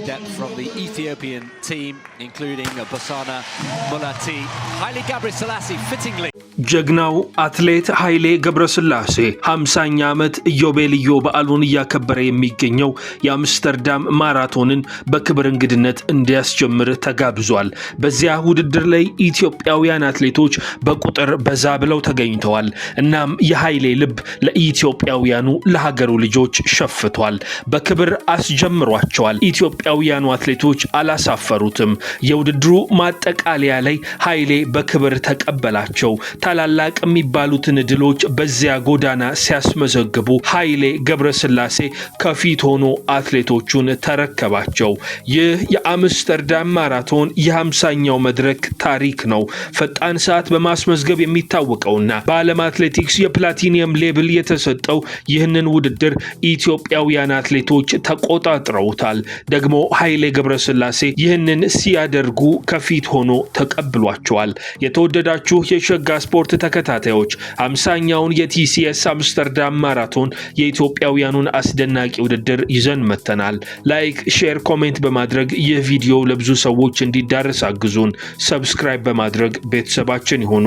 depth from the Ethiopian team, including Bosana Mulati. Haile ገብረስላሴ fittingly. ጀግናው አትሌት ኃይሌ ገብረስላሴ 50ኛ ዓመት ኢዮቤልዩ በዓሉን እያከበረ የሚገኘው የአምስተርዳም ማራቶንን በክብር እንግድነት እንዲያስጀምር ተጋብዟል። በዚያ ውድድር ላይ ኢትዮጵያውያን አትሌቶች በቁጥር በዛ ብለው ተገኝተዋል። እናም የኃይሌ ልብ ለኢትዮጵያውያኑ ለሀገሩ ልጆች ሸፍቷል። በክብር አስጀምሯቸዋል። ኢትዮጵያውያኑ አትሌቶች አላሳፈሩትም። የውድድሩ ማጠቃለያ ላይ ኃይሌ በክብር ተቀበላቸው። ታላላቅ የሚባሉትን ድሎች በዚያ ጎዳና ሲያስመዘግቡ ኃይሌ ገብረስላሴ ከፊት ሆኖ አትሌቶቹን ተረከባቸው። ይህ የአምስተርዳም ማራቶን የ50ኛው መድረክ ታሪክ ነው። ፈጣን ሰዓት በማስመዝገብ የሚታወቀውና በዓለም አትሌቲክስ የፕላቲኒየም ሌብል የተሰጠው ይህንን ውድድር ኢትዮጵያውያን አትሌቶች ተቆጣጥረውታል። ደግሞ ኃይሌ ገብረስላሴ ይህንን ሲያደርጉ ከፊት ሆኖ ተቀብሏቸዋል። የተወደዳችሁ የሸጋ ስፖርት ተከታታዮች 50ኛውን የቲሲኤስ አምስተርዳም ማራቶን የኢትዮጵያውያኑን አስደናቂ ውድድር ይዘን መተናል። ላይክ፣ ሼር፣ ኮሜንት በማድረግ ይህ ቪዲዮ ለብዙ ሰዎች እንዲዳረስ አግዙን። ሰብስክራይብ በማድረግ ቤተሰባችን ይሁኑ።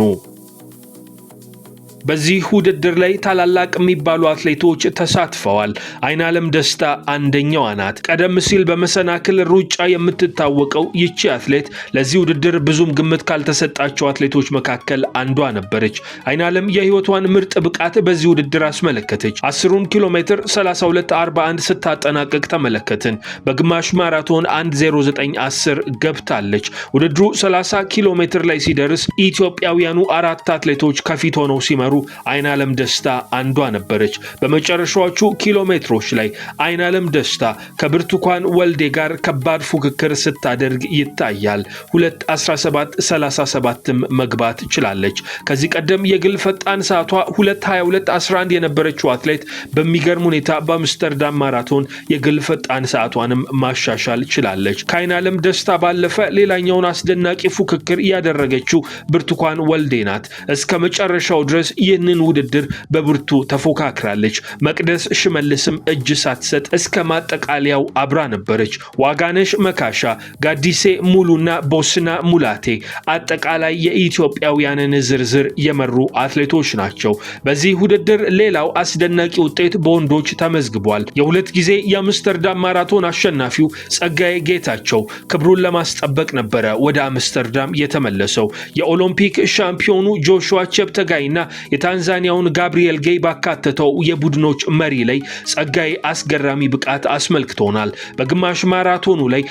በዚህ ውድድር ላይ ታላላቅ የሚባሉ አትሌቶች ተሳትፈዋል። አይናለም ደስታ አንደኛዋ ናት። ቀደም ሲል በመሰናክል ሩጫ የምትታወቀው ይቺ አትሌት ለዚህ ውድድር ብዙም ግምት ካልተሰጣቸው አትሌቶች መካከል አንዷ ነበረች። አይናለም የህይወቷን ምርጥ ብቃት በዚህ ውድድር አስመለከተች። 10 ኪሎ ሜትር 32:41 ስታጠናቀቅ ተመለከትን። በግማሽ ማራቶን 1:09:10 ገብታለች። ውድድሩ 30 ኪሎ ሜትር ላይ ሲደርስ ኢትዮጵያውያኑ አራት አትሌቶች ከፊት ሆነው ሲመሩ አይናለም ደስታ አንዷ ነበረች። በመጨረሻዎቹ ኪሎ ሜትሮች ላይ አይናለም ደስታ ከብርቱካን ወልዴ ጋር ከባድ ፉክክር ስታደርግ ይታያል። 2:17:37 መግባት ችላለች። ከዚህ ቀደም የግል ፈጣን ሰዓቷ 2:22:11 የነበረችው አትሌት በሚገርም ሁኔታ በአምስተርዳም ማራቶን የግል ፈጣን ሰዓቷንም ማሻሻል ችላለች። ከአይናለም ደስታ ባለፈ ሌላኛውን አስደናቂ ፉክክር ያደረገችው ብርቱካን ወልዴ ናት። እስከ መጨረሻው ድረስ ይህንን ውድድር በብርቱ ተፎካክራለች። መቅደስ ሽመልስም እጅ ሳትሰጥ እስከ ማጠቃለያው አብራ ነበረች። ዋጋነሽ መካሻ፣ ጋዲሴ ሙሉና ቦስና ሙላቴ አጠቃላይ የኢትዮጵያውያንን ዝርዝር የመሩ አትሌቶች ናቸው። በዚህ ውድድር ሌላው አስደናቂ ውጤት በወንዶች ተመዝግቧል። የሁለት ጊዜ የአምስተርዳም ማራቶን አሸናፊው ጸጋዬ ጌታቸው ክብሩን ለማስጠበቅ ነበረ ወደ አምስተርዳም የተመለሰው። የኦሎምፒክ ሻምፒዮኑ ጆሹዋ ቼፕተጋይና የታንዛኒያውን ጋብሪኤል ጌይ ባካተተው የቡድኖች መሪ ላይ ጸጋዬ አስገራሚ ብቃት አስመልክቶናል። በግማሽ ማራቶኑ ላይ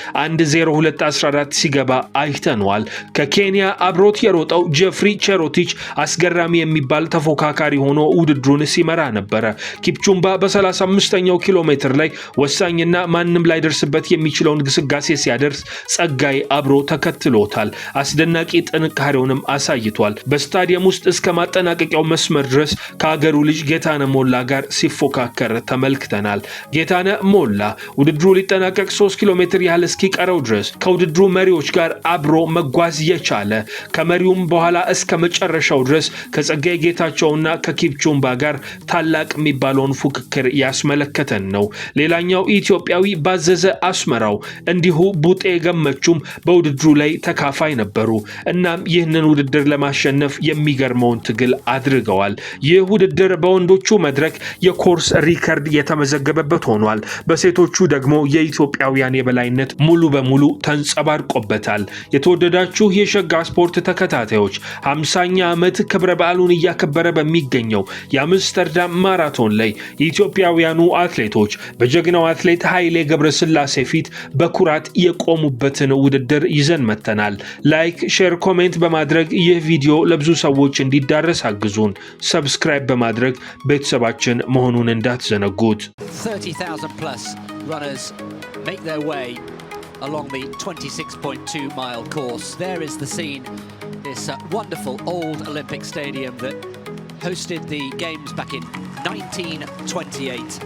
1:02:14 ሲገባ አይተነዋል። ከኬንያ አብሮት የሮጠው ጄፍሪ ቼሮቲች አስገራሚ የሚባል ተፎካካሪ ሆኖ ውድድሩን ሲመራ ነበረ። ኪፕቹምባ በ35ኛው ኪሎ ሜትር ላይ ወሳኝና ማንም ላይ ደርስበት የሚችለውን ግስጋሴ ሲያደርስ ጸጋዬ አብሮ ተከትሎታል። አስደናቂ ጥንካሬውንም አሳይቷል። በስታዲየም ውስጥ እስከ ማጠናቀቂያው መስመር ድረስ ከሀገሩ ልጅ ጌታነ ሞላ ጋር ሲፎካከር ተመልክተናል። ጌታነ ሞላ ውድድሩ ሊጠናቀቅ 3 ኪሎ ሜትር ያህል እስኪቀረው ድረስ ከውድድሩ መሪዎች ጋር አብሮ መጓዝ የቻለ ከመሪውም በኋላ እስከ መጨረሻው ድረስ ከጸጋዬ ጌታቸውና ከኪፕቹምባ ጋር ታላቅ የሚባለውን ፉክክር ያስመለከተን ነው። ሌላኛው ኢትዮጵያዊ ባዘዘ አስመራው እንዲሁ ቡጤ ገመቹም በውድድሩ ላይ ተካፋይ ነበሩ። እናም ይህንን ውድድር ለማሸነፍ የሚገርመውን ትግል አድርገዋል። ይህ ውድድር በወንዶቹ መድረክ የኮርስ ሪከርድ የተመዘገበበት ሆኗል። በሴቶቹ ደግሞ የኢትዮጵያውያን የበላይነት ሙሉ በሙሉ ተንጸባርቆበታል። የተወደዳችሁ የሸጋ ስፖርት ተከታታዮች 50ኛ ዓመት ክብረ በዓሉን እያከበረ በሚገኘው የአምስተርዳም ማራቶን ላይ የኢትዮጵያውያኑ አትሌቶች በጀግናው አትሌት ኃይሌ ገብረስላሴ ፊት በኩራት የቆሙበትን ውድድር ይዘን መተናል። ላይክ፣ ሼር፣ ኮሜንት በማድረግ ይህ ቪዲዮ ለብዙ ሰዎች እንዲዳረስ አግዙን። ሰብስክራይብ በማድረግ ቤተሰባችን መሆኑን እንዳትዘነጉት። 30,000 plus runners make their way along the 26.2 mile course. There is the scene, this wonderful old Olympic stadium that hosted the games back in 1928.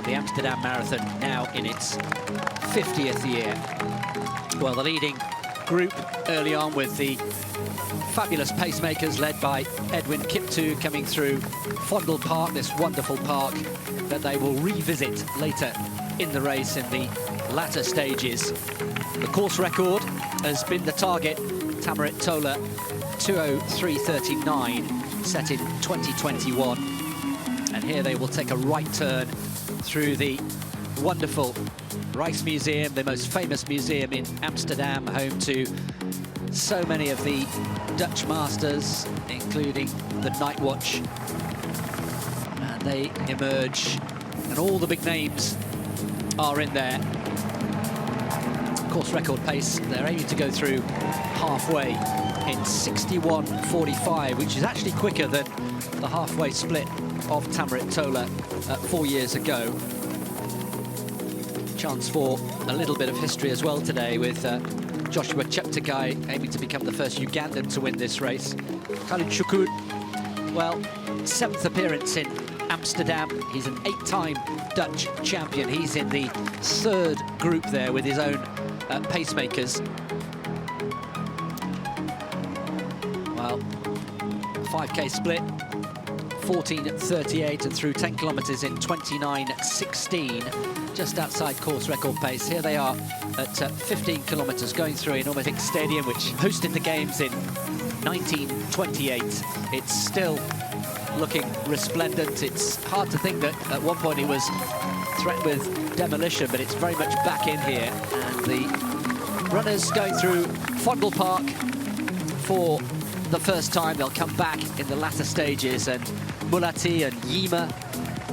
The Amsterdam Marathon now in its 50th year. Well, the leading group early on with the fabulous pacemakers led by Edwin Kiptu coming through Fondle Park, this wonderful park that they will revisit later in the race in the latter stages. The course record has been the target, Tamarit Tola 2:03.39, set in 2021. And here they will take a right turn through the wonderful Rijksmuseum, the most famous museum in Amsterdam, home to so many of the Dutch masters, including the Night Watch. And they emerge, and all the big names are in there. Course record pace, they're aiming to go through halfway in 61:45, which is actually quicker than the halfway split of Tamarit Tola 4 years ago. Chance for a little bit of history as well today, with Joshua Cheptegei aiming to become the first Ugandan to win this race. Khalid Shukun, well, 7th appearance in Amsterdam. He's an 8-time Dutch champion. He's in the 3rd group there with his own pacemakers. Well, 5K split, 14:38, and through 10 kilometers in 29:16, just outside course record pace. Here they are at 15 kilometers going through an Olympic Stadium, which hosted the games in 1928. It's still looking resplendent. It's hard to think that at one point it was threatened with demolition, but it's very much back in here. And the runners going through Fondle Park for the first time. They'll come back in the latter stages, and Mulati and Yima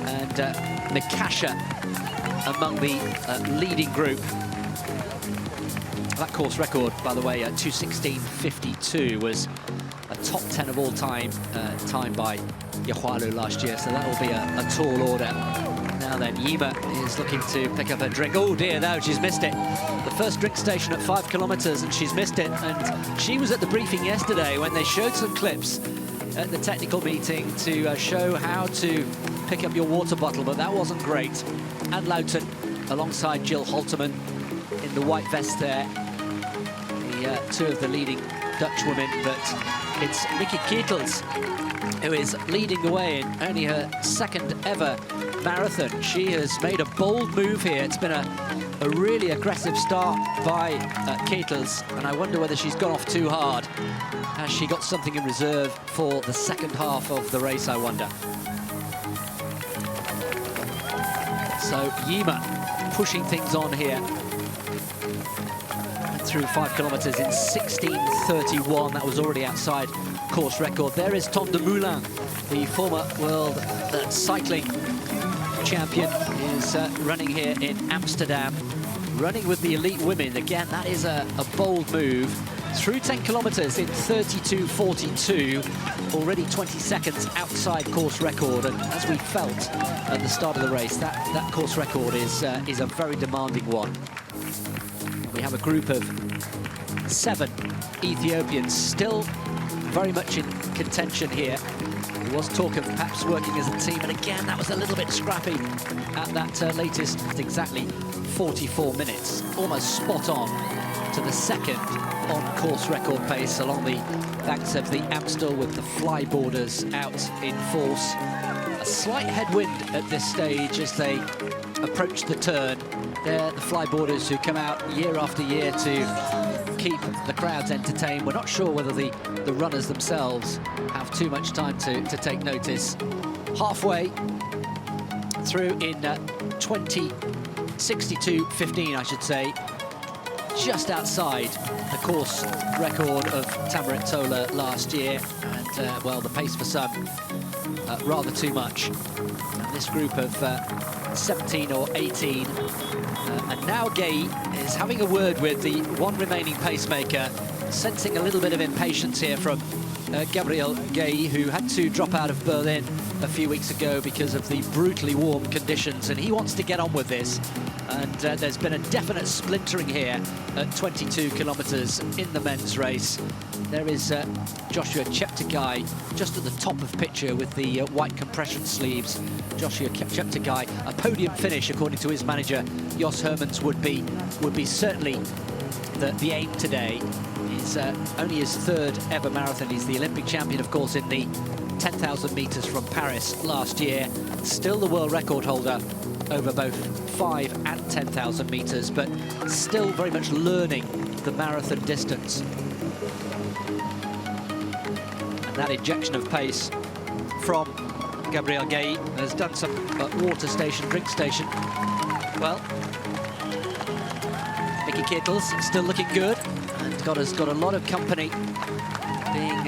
and Mikasha among the leading group. That course record, by the way, 2:16.52 was a top 10 of all time by Yahualu last year, so that will be a tall order. Now then, Yima is looking to pick up a drink. Oh dear, no, she's missed it. The first drink station at 5 kilometers, and she's missed it. And she was at the briefing yesterday when they showed some clips at the technical meeting to show how to pick up your water bottle, but that wasn't great. Anne Louten alongside Jill Holterman in the white vest there. The two of the leading Dutch women, but it's Nikki Kietels who is leading the way in only her 2nd ever marathon. She has made a bold move here. It's been a really aggressive start by Kietels, and I wonder whether she's gone off too hard. Has she got something in reserve for the second half of the race, I wonder? So Yima pushing things on here. And through 5 kilometers in 16:31. That was already outside course record. There is Tom Dumoulin, the former world cycling champion, is running here in Amsterdam, running with the elite women. Again, that is a bold move. Through 10 kilometers in 32:42, already 20 seconds outside course record. And as we felt at the start of the race, that course record is a very demanding one. We have a group of 7 Ethiopians still very much in contention here. There was talk of perhaps working as a team, and again, that was a little bit scrappy at that latest, exactly 44 minutes. Almost spot on to the 2nd on course record pace along the banks of the Amstel, with the flyboarders out in force. A slight headwind at this stage as they approach the turn. They're the flyboarders who come out year after year to keep the crowds entertained. We're not sure whether the runners themselves have too much time to take notice. Halfway through in 20:62.15, I should say, just outside the course record of Tamarit Tola last year, and well, the pace for some rather too much. And this group of 17 or 18, and now Gay is having a word with the one remaining pacemaker, sensing a little bit of impatience here from Gabriel Gay, who had to drop out of Berlin a few weeks ago because of the brutally warm conditions, and he wants to get on with this. And there's been a definite splintering here at 22 kilometers in the men's race. There is Joshua Cheptegei just at the top of picture with the white compression sleeves. Joshua Cheptegei, a podium finish, according to his manager Jos Hermans, would be certainly the aim today. He's only his 3rd ever marathon. He's the Olympic champion, of course, in the 10,000 meters from Paris last year. Still the world record holder over both 5 and 10,000 meters, but still very much learning the marathon distance. And that injection of pace from Gabriel Gay has done some water station, drink station. Well, Mickey Kittles still looking good, and has got a lot of company being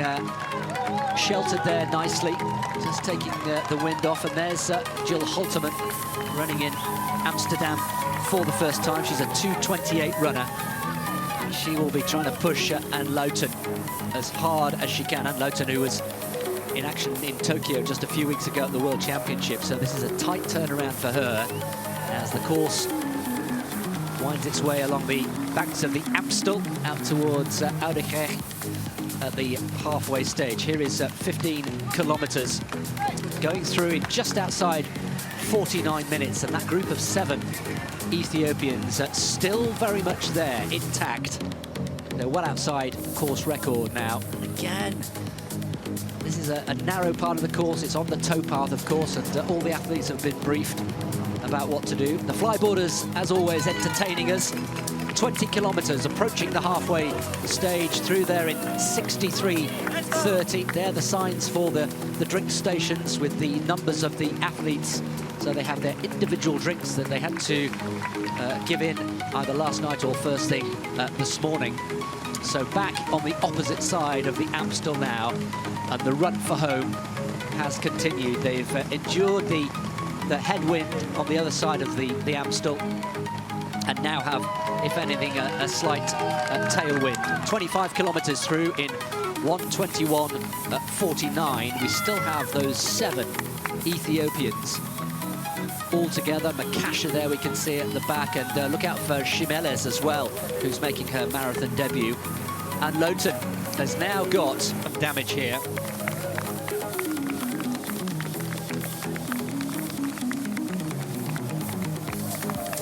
sheltered there nicely, just taking the wind off. And there's Jill Holterman running in Amsterdam for the first time. She's a 2:28 runner. She will be trying to push Anne Lowton as hard as she can. Anne Lowton, who was in action in Tokyo just a few weeks ago at the World Championship, so this is a tight turnaround for her as the course winds its way along the banks of the Amstel out towards Oudekerk at the halfway stage. Here is 15 kilometers going through in just outside 49 minutes, and that group of 7 Ethiopians still very much there, intact. They're well outside course record now. Again, this is a narrow part of the course. It's on the towpath, of course, and all the athletes have been briefed about what to do. The flyboarders, as always, entertaining us. 20 kilometers, approaching the halfway stage, through there in 63:30. They're the signs for the drink stations with the numbers of the athletes. So they have their individual drinks that they had to give in either last night or first thing this morning. So back on the opposite side of the Amstel now, and the run for home has continued. They've endured the headwind on the other side of the Amstel, and now have, if anything, a slight tailwind. 25 kilometers through in 1:21:49. We still have those 7 Ethiopians all together. Makasha there, we can see at the back, and look out for Shimeles as well, who's making her marathon debut. And Lowton has now got some damage here.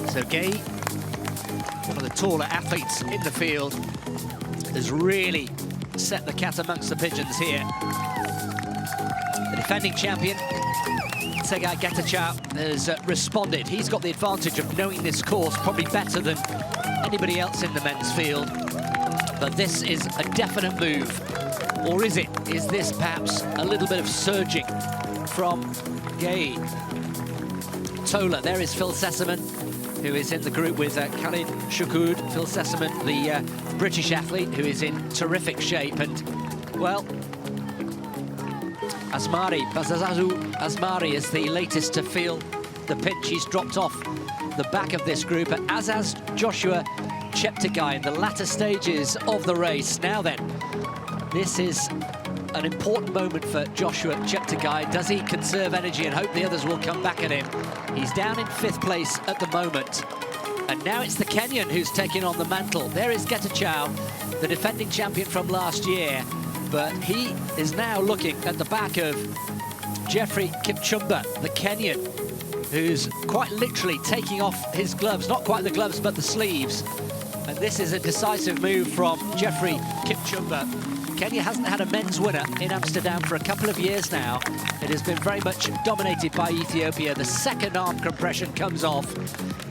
So Gay, one of the taller athletes in the field, has really set the cat amongst the pigeons here. The defending champion, Tsegay Getachew, has responded. He's got the advantage of knowing this course probably better than anybody else in the men's field. But this is a definite move. Or is it? Is this perhaps a little bit of surging from Gay? Tola, there is Phil Sessamon, who is in the group with Khalid Shukud. Phil Sessamon, the British athlete, who is in terrific shape. And, well, Bazazazu Asmari is the latest to feel the pinch. He's dropped off the back of this group, as has Joshua Cheptegei in the latter stages of the race. Now then, this is an important moment for Joshua Cheptegei. Does he conserve energy and hope the others will come back at him? He's down in 5th place at the moment. And now it's the Kenyan who's taking on the mantle. There is Getachew, the defending champion from last year. But he is now looking at the back of Jeffrey Kipchumba, the Kenyan, who's quite literally taking off his gloves. Not quite the gloves, but the sleeves. And this is a decisive move from Jeffrey Kipchumba. Kenya hasn't had a men's winner in Amsterdam for a couple of years now. It has been very much dominated by Ethiopia. The second arm compression comes off,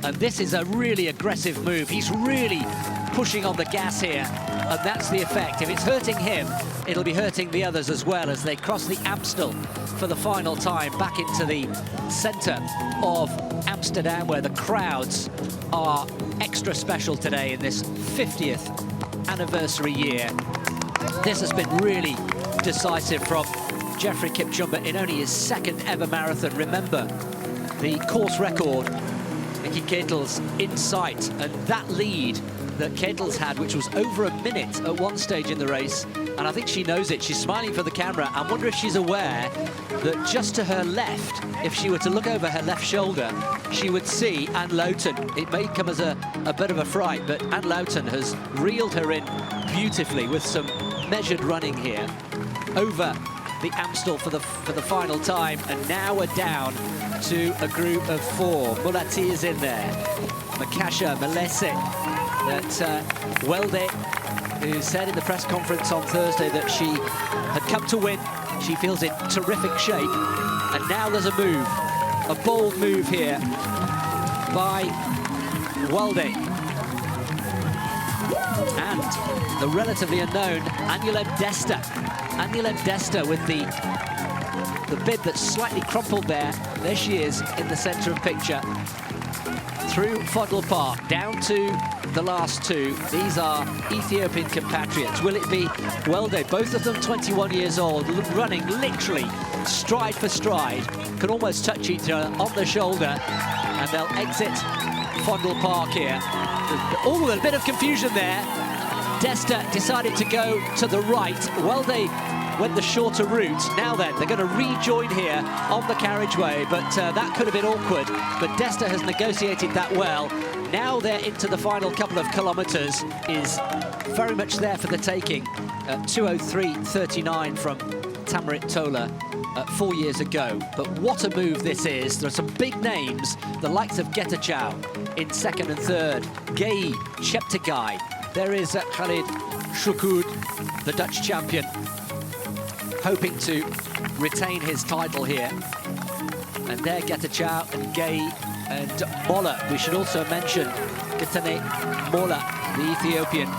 and this is a really aggressive move. He's really pushing on the gas here, and that's the effect. If it's hurting him, it'll be hurting the others as well as they cross the Amstel for the final time back into the centre of Amsterdam, where the crowds are extra special today in this 50th anniversary year. This has been really decisive from Jeffrey Kipchumba in only his 2nd ever marathon. Remember, the course record, Mickey Kittles in sight, and that lead that Kittles had, which was over a minute at one stage in the race, and I think she knows it. She's smiling for the camera. I wonder if she's aware that just to her left, if she were to look over her left shoulder, she would see Anne Lowton. It may come as a bit of a fright, but Anne Lowton has reeled her in beautifully with some measured running here over the Amstel for the final time. And now we're down to a group of 4. Mulati is in there, Makasha, Malese, that Welde, who said in the press conference on Thursday that she had come to win. She feels in terrific shape. And now there's a move, a bold move here by Weldy. And the relatively unknown Desta. Desta with the bib that's slightly crumpled there. There she is in the centre of picture. Through Fondle Park, down to the last two. These are Ethiopian compatriots. Will it be Weldy? Both of them 21 years old, running literally stride for stride. Can almost touch each other on the shoulder. And they'll exit Fondle Park here. Oh, a bit of confusion there. Desta decided to go to the right. Weldy went the shorter route. Now then, they're going to rejoin here on the carriageway, but that could have been awkward. But Desta has negotiated that well. Now they're into the final couple of kilometres, is very much there for the taking. 2:03.39 from Tamarit Tola 4 years ago. But what a move this is. There are some big names, the likes of Getachew in second and third. Gay Cheptegei. There is Khalid Shukud, the Dutch champion, hoping to retain his title here. And there Getachew and Gay and Mola. We should also mention Getane Mola, the Ethiopian.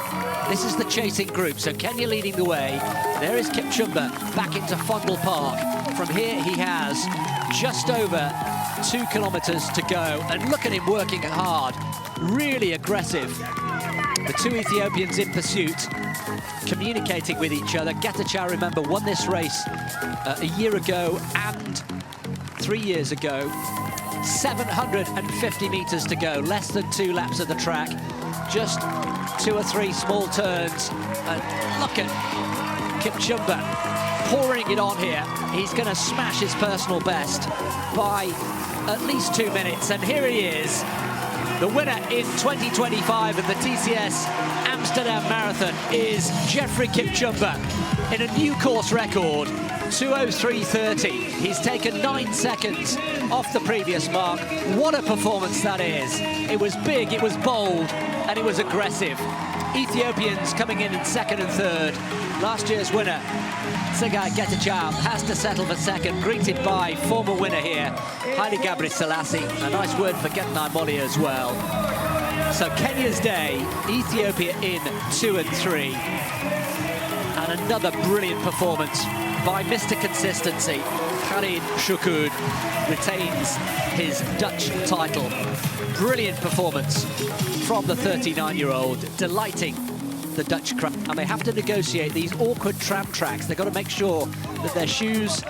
This is the chasing group, so Kenya leading the way. There is Kipchumba back into Fondle Park. From here he has just over 2 kilometres to go, and look at him working hard, really aggressive. The two Ethiopians in pursuit, communicating with each other. Getachew, remember, won this race a year ago and 3 years ago. 750 metres to go, less than 2 laps of the track. Just 2 or 3 small turns. And look at Kipchumba pouring it on here. He's going to smash his personal best by at least 2 minutes. And here he is, the winner in 2025 of the TCS Amsterdam Marathon is Geoffrey Kipchumba in a new course record, 2:03.30. He's taken 9 seconds off the previous mark. What a performance that is. It was big, it was bold, and it was aggressive. Ethiopians coming in second and third. Last year's winner, Tsigai Getachew, has to settle for second, greeted by former winner here, Haile ገብረስላሴ. A nice word for Getnai Moli as well. So Kenya's day, Ethiopia in 2 and 3. And another brilliant performance by Mr. Consistency. Khalid Shukud retains his Dutch title. Brilliant performance from the 39-year-old, delighting the Dutch crowd. And they have to negotiate these awkward tram tracks. They've got to make sure that their shoes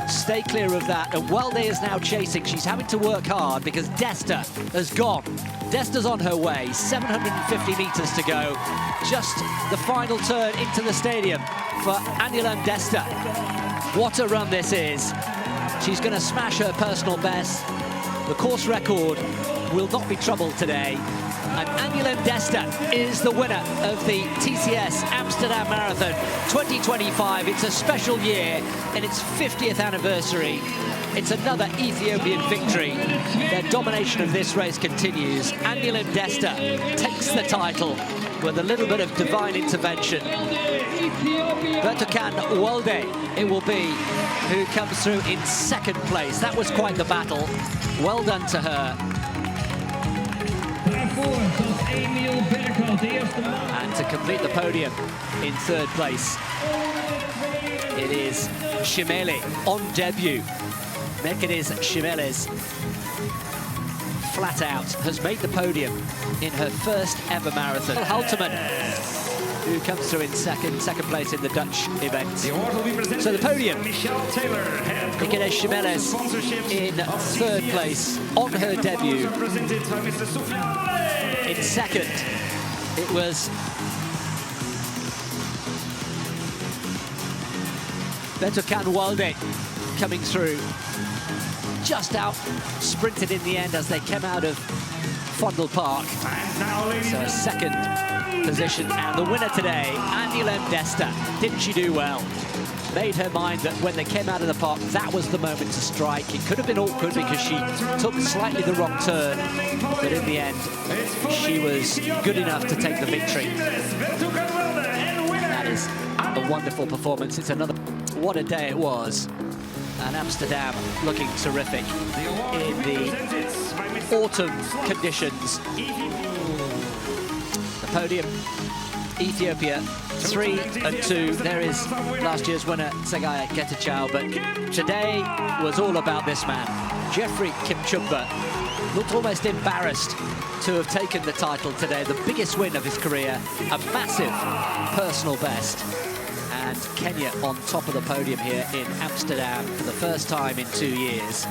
stay clear of that. And Weldy is now chasing. She's having to work hard because Desta has gone. Desta's on her way, 750 metres to go. Just the final turn into the stadium for Desta. What a run this is. She's going to smash her personal best. The course record will not be troubled today. And Desta is the winner of the TCS Amsterdam Marathon 2025. It's a special year and its 50th anniversary. It's another Ethiopian victory. Their domination of this race continues. Desta takes the title with a little bit of divine intervention. Bertukan Weldy, it will be, who comes through in second place. That was quite the battle. Well done to her. And to complete the podium in third place, it is Shimele on debut. Mekines Shimeles, flat out, has made the podium in her first ever marathon. Halterman, who comes through in second place in the Dutch event. So the podium, Mekines Shimeles in third place on her debut. In second, it was Bertukan Weldy coming through. Just out sprinted in the end as they came out of Fondle Park. So second position, and the winner today, Desta. Didn't she do well? Made her mind that when they came out of the park, that was the moment to strike. It could have been awkward because she took slightly the wrong turn, but in the end, she was good enough to take the victory. That is a wonderful performance. It's another, what a day it was. And Amsterdam looking terrific in the autumn conditions. The podium, Ethiopia 3 and 2. There is last year's winner, Tsegay Getachew, but today was all about this man. Jeffrey Kimchumba looked almost embarrassed to have taken the title today, the biggest win of his career, a massive personal best. And Kenya on top of the podium here in Amsterdam for the first time in 2 years.